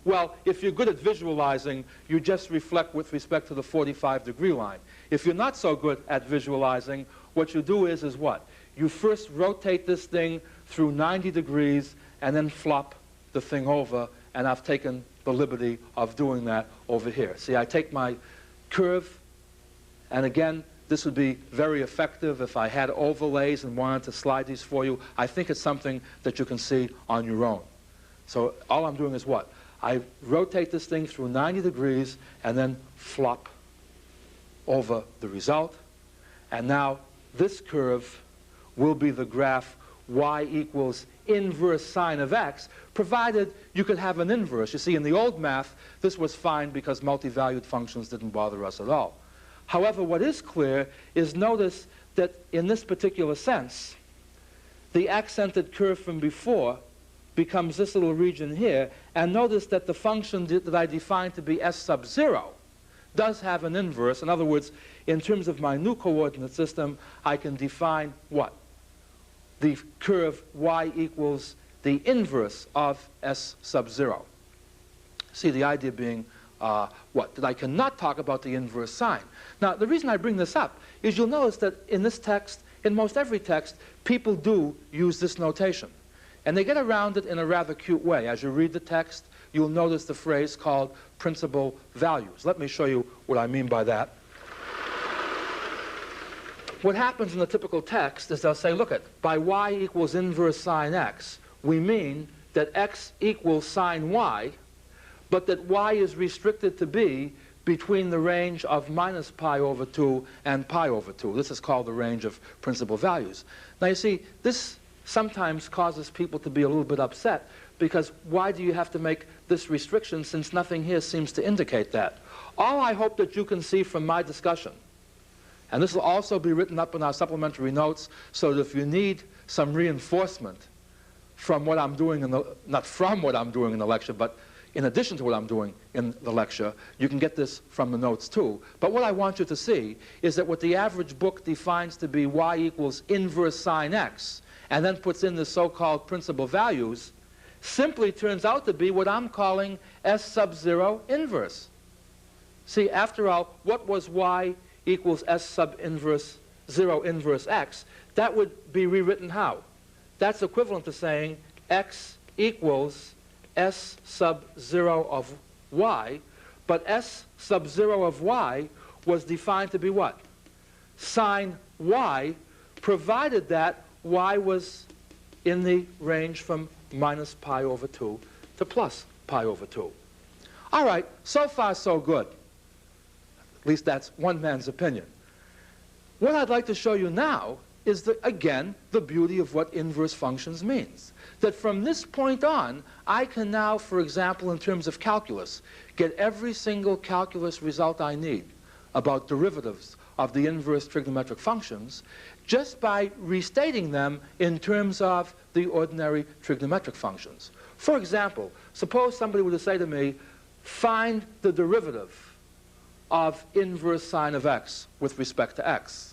Well, if you're good at visualizing, you just reflect with respect to the 45-degree line. If you're not so good at visualizing, what you do is what? You first rotate this thing through 90 degrees and then flop the thing over, and I've taken the liberty of doing that over here. See, I take my curve, and again, this would be very effective if I had overlays and wanted to slide these for you. I think it's something that you can see on your own. So all I'm doing is what? I rotate this thing through 90 degrees and then flop over the result. And now this curve will be the graph y equals inverse sine of x, provided you could have an inverse. You see, in the old math, this was fine because multivalued functions didn't bother us at all. However, what is clear is notice that in this particular sense, the accented curve from before becomes this little region here, and notice that the function that I defined to be s sub 0 does have an inverse. In other words, in terms of my new coordinate system, I can define what? The curve y equals the inverse of s sub 0. See, the idea being what? That I cannot talk about the inverse sign. Now, the reason I bring this up is you'll notice that in this text, in most every text, people do use this notation. And they get around it in a rather cute way. As you read the text, you'll notice the phrase called principal values. Let me show you what I mean by that. What happens in the typical text is they'll say, look at, by y equals inverse sine x, we mean that x equals sine y, but that y is restricted to be between the range of minus pi over 2 and pi over 2. This is called the range of principal values. Now you see, this sometimes causes people to be a little bit upset, because why do you have to make this restriction since nothing here seems to indicate that? All I hope that you can see from my discussion, and this will also be written up in our supplementary notes, so that if you need some reinforcement from what I'm doing in the, not from what I'm doing in the lecture, but in addition to what I'm doing in the lecture, you can get this from the notes too. But what I want you to see is that what the average book defines to be y equals inverse sine x, and then puts in the so-called principal values, simply turns out to be what I'm calling s sub 0 inverse. See, after all, what was y equals s sub inverse 0 inverse x? That would be rewritten how? That's equivalent to saying x equals s sub 0 of y, but s sub 0 of y was defined to be what? Sine y, provided that y was in the range from minus pi over 2 to plus pi over 2. All right, so far so good. At least that's one man's opinion. What I'd like to show you now is, again, the beauty of what inverse functions means. That from this point on, I can now, for example, in terms of calculus, get every single calculus result I need about derivatives of the inverse trigonometric functions just by restating them in terms of the ordinary trigonometric functions. For example, suppose somebody were to say to me, find the derivative of inverse sine of x with respect to x.